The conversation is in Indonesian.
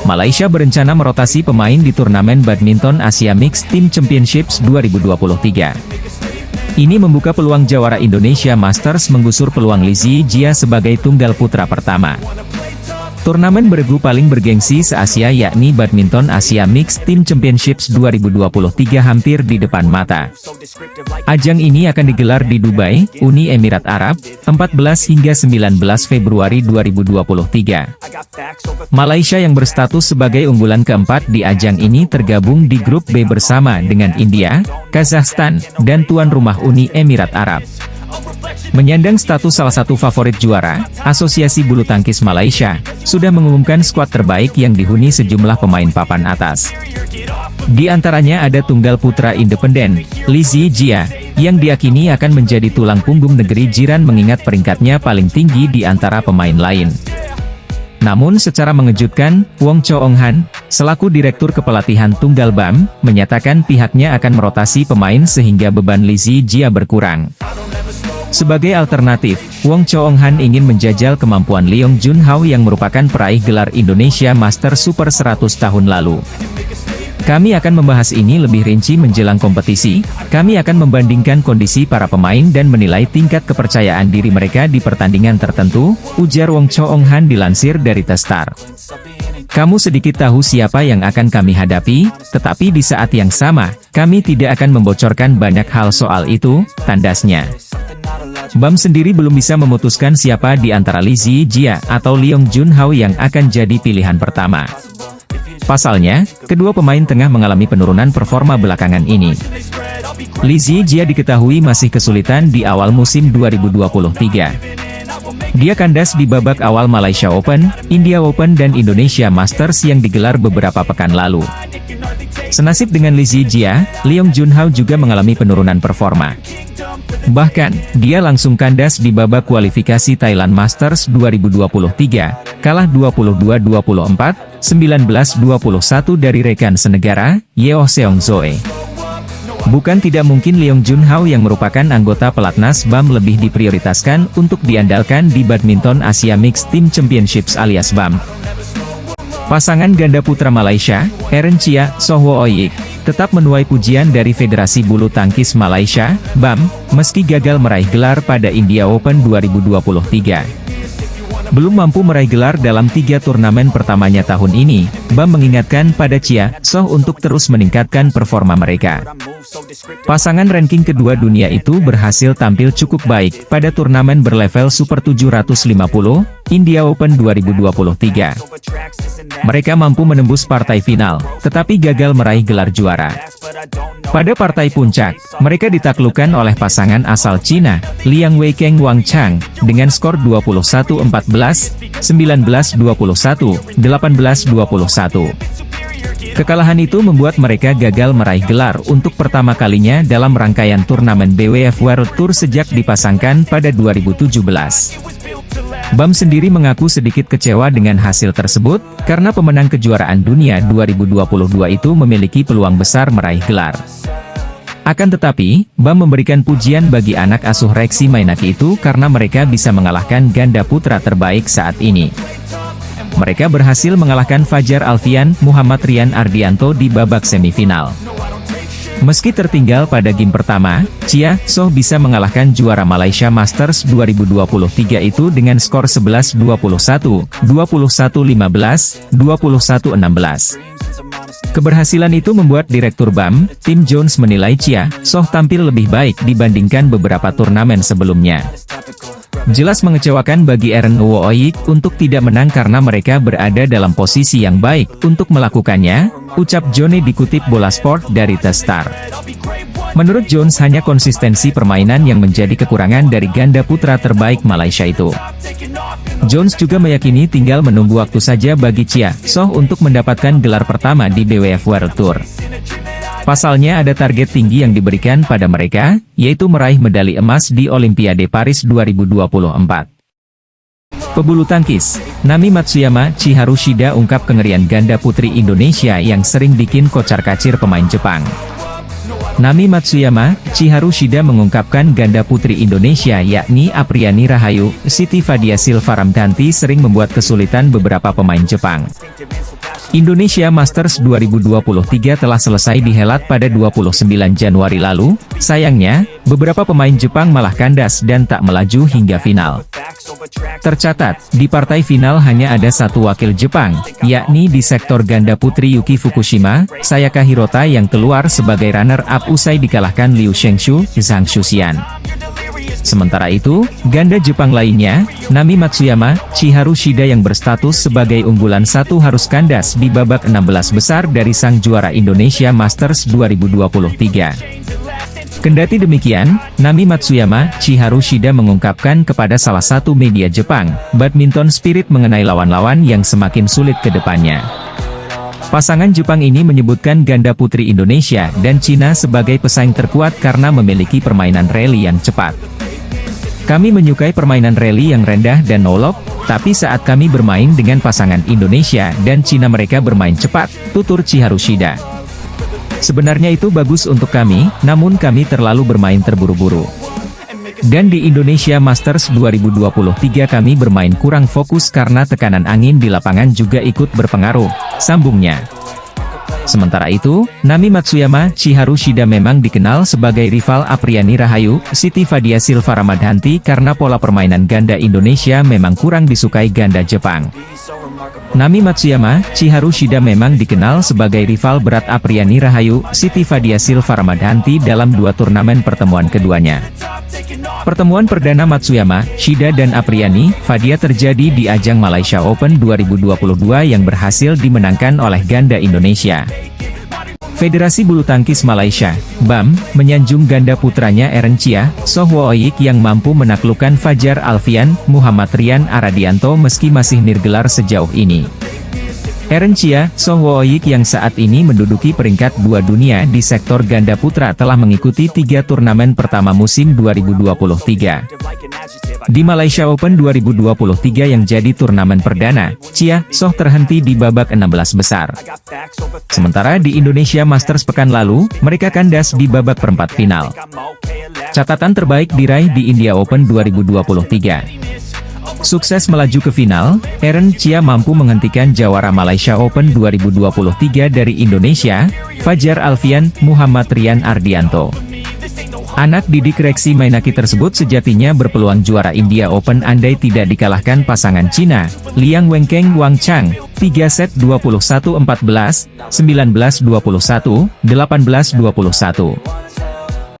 Malaysia berencana merotasi pemain di turnamen badminton Asia Mixed Team Championships 2023. Ini membuka peluang jawara Indonesia Masters menggusur peluang Lizzie Jia sebagai tunggal putra pertama. Turnamen beregu paling bergengsi se-Asia yakni Badminton Asia Mixed Team Championships 2023 hampir di depan mata. Ajang ini akan digelar di Dubai, Uni Emirat Arab, 14 hingga 19 Februari 2023. Malaysia yang berstatus sebagai unggulan keempat di ajang ini tergabung di grup B bersama dengan India, Kazakhstan, dan tuan rumah Uni Emirat Arab. Menyandang status salah satu favorit juara, Asosiasi Bulu Tangkis Malaysia sudah mengumumkan skuad terbaik yang dihuni sejumlah pemain papan atas. Di antaranya ada tunggal putra independen, Lizzie Jia, yang diakini akan menjadi tulang punggung negeri jiran mengingat peringkatnya paling tinggi di antara pemain lain. Namun secara mengejutkan, Wong Cho Ong Han, selaku Direktur Kepelatihan Tunggal BAM, menyatakan pihaknya akan merotasi pemain sehingga beban Lizzie Jia berkurang. Sebagai alternatif, Wong Cho Ong Han ingin menjajal kemampuan Leong Jun Hao yang merupakan peraih gelar Indonesia Master Super 100 tahun lalu. Kami akan membahas ini lebih rinci menjelang kompetisi. Kami akan membandingkan kondisi para pemain dan menilai tingkat kepercayaan diri mereka di pertandingan tertentu, ujar Wong Cho Ong Han dilansir dari The Star. Kamu sedikit tahu siapa yang akan kami hadapi, tetapi di saat yang sama, kami tidak akan membocorkan banyak hal soal itu, tandasnya. BAM sendiri belum bisa memutuskan siapa di antara Lizzie Jia atau Leong Jun Hao yang akan jadi pilihan pertama. Pasalnya, kedua pemain tengah mengalami penurunan performa belakangan ini. Lizzie Jia diketahui masih kesulitan di awal musim 2023. Dia kandas di babak awal Malaysia Open, India Open dan Indonesia Masters yang digelar beberapa pekan lalu. Senasib dengan Lizzie Jia, Leong Jun Hao juga mengalami penurunan performa. Bahkan, dia langsung kandas di babak kualifikasi Thailand Masters 2023, kalah 22-24, 19-21 dari rekan senegara, Yeo Seong Zoe. Bukan tidak mungkin Leong Jun Hao yang merupakan anggota pelatnas BAM lebih diprioritaskan untuk diandalkan di Badminton Asia Mixed Team Championships alias BAM. Pasangan ganda putra Malaysia, Aaron Chia, Soh Wo Oik, tetap menuai pujian dari Federasi Bulu Tangkis Malaysia, BAM, meski gagal meraih gelar pada India Open 2023. Belum mampu meraih gelar dalam 3 turnamen pertamanya tahun ini, BAM mengingatkan pada Chia, Soh untuk terus meningkatkan performa mereka. Pasangan ranking kedua dunia itu berhasil tampil cukup baik pada turnamen berlevel Super 750, India Open 2023. Mereka mampu menembus partai final, tetapi gagal meraih gelar juara. Pada partai puncak, mereka ditaklukkan oleh pasangan asal Cina, Liang Weikeng Wang Chang, dengan skor 21-14, 19-21, 18-21. Kekalahan itu membuat mereka gagal meraih gelar untuk pertama kalinya dalam rangkaian turnamen BWF World Tour sejak dipasangkan pada 2017. BAM sendiri mengaku sedikit kecewa dengan hasil tersebut, karena pemenang kejuaraan dunia 2022 itu memiliki peluang besar meraih gelar. Akan tetapi, BAM memberikan pujian bagi anak asuh Reksi Mainaki itu karena mereka bisa mengalahkan ganda putra terbaik saat ini. Mereka berhasil mengalahkan Fajar Alfian, Muhammad Rian Ardianto di babak semifinal. Meski tertinggal pada game pertama, Chia, Soh bisa mengalahkan juara Malaysia Masters 2023 itu dengan skor 11-21, 21-15, 21-16. Keberhasilan itu membuat Direktur BAM, Tim Jones menilai Chia, Soh tampil lebih baik dibandingkan beberapa turnamen sebelumnya. Jelas mengecewakan bagi Aaron Wo Oik untuk tidak menang karena mereka berada dalam posisi yang baik untuk melakukannya, ucap Johnny dikutip Bola Sport dari The Star. Menurut Jones hanya konsistensi permainan yang menjadi kekurangan dari ganda putra terbaik Malaysia itu. Jones juga meyakini tinggal menunggu waktu saja bagi Chia, Soh untuk mendapatkan gelar pertama di BWF World Tour. Pasalnya ada target tinggi yang diberikan pada mereka, yaitu meraih medali emas di Olimpiade Paris 2024. Pebulu tangkis, Nami Matsuyama, Chiharu Shida ungkap kengerian ganda putri Indonesia yang sering bikin kocar-kacir pemain Jepang. Nami Matsuyama, Chiharu Shida mengungkapkan ganda putri Indonesia yakni Apriani Rahayu, Siti Fadia Silva Ramdhanti sering membuat kesulitan beberapa pemain Jepang. Indonesia Masters 2023 telah selesai dihelat pada 29 Januari lalu, sayangnya, beberapa pemain Jepang malah kandas dan tak melaju hingga final. Tercatat, di partai final hanya ada satu wakil Jepang, yakni di sektor ganda putri Yuki Fukushima, Sayaka Hirota yang keluar sebagai runner-up usai dikalahkan Liu Shengshu, Zhang Shuxian. Sementara itu, ganda Jepang lainnya, Nami Matsuyama, Chiharu Shida yang berstatus sebagai unggulan satu harus kandas di babak 16 besar dari sang juara Indonesia Masters 2023. Kendati demikian, Nami Matsuyama, Chiharu Shida mengungkapkan kepada salah satu media Jepang, badminton spirit mengenai lawan-lawan yang semakin sulit ke depannya. Pasangan Jepang ini menyebutkan ganda putri Indonesia dan Cina sebagai pesaing terkuat karena memiliki permainan rally yang cepat. Kami menyukai permainan rally yang rendah dan nolok, tapi saat kami bermain dengan pasangan Indonesia dan Cina mereka bermain cepat, tutur Chiharu Shida. Sebenarnya itu bagus untuk kami, namun kami terlalu bermain terburu-buru. Dan di Indonesia Masters 2023 kami bermain kurang fokus karena tekanan angin di lapangan juga ikut berpengaruh, sambungnya. Sementara itu, Nami Matsuyama, Chiharu Shida memang dikenal sebagai rival Apriani Rahayu, Siti Fadia Silva Ramdhanti karena pola permainan ganda Indonesia memang kurang disukai ganda Jepang. Nami Matsuyama, Chiharu Shida memang dikenal sebagai rival berat Apriani Rahayu, Siti Fadia Silva Ramdhanti dalam dua turnamen pertemuan keduanya. Pertemuan perdana Matsuyama, Shida dan Apriani, Fadia terjadi di ajang Malaysia Open 2022 yang berhasil dimenangkan oleh ganda Indonesia. Federasi Bulu Tangkis Malaysia, BAM, menyanjung ganda putranya Erencia, Soh Woyik yang mampu menaklukkan Fajar Alfian, Muhammad Rian Aradianto meski masih nirgelar sejauh ini. Erencia, Soh Woyik yang saat ini menduduki peringkat 2 dunia di sektor ganda putra telah mengikuti 3 turnamen pertama musim 2023. Di Malaysia Open 2023 yang jadi turnamen perdana, Chia, Soh terhenti di babak 16 besar. Sementara di Indonesia Masters pekan lalu, mereka kandas di babak perempat final. Catatan terbaik diraih di India Open 2023. Sukses melaju ke final, Erencia mampu menghentikan jawara Malaysia Open 2023 dari Indonesia, Fajar Alfian, Muhammad Rian Ardianto. Anak didik Reksi Mainaki tersebut sejatinya berpeluang juara India Open andai tidak dikalahkan pasangan Cina, Liang Wenkeng Wang Chang, 3 set 21-14, 19-21, 18-21.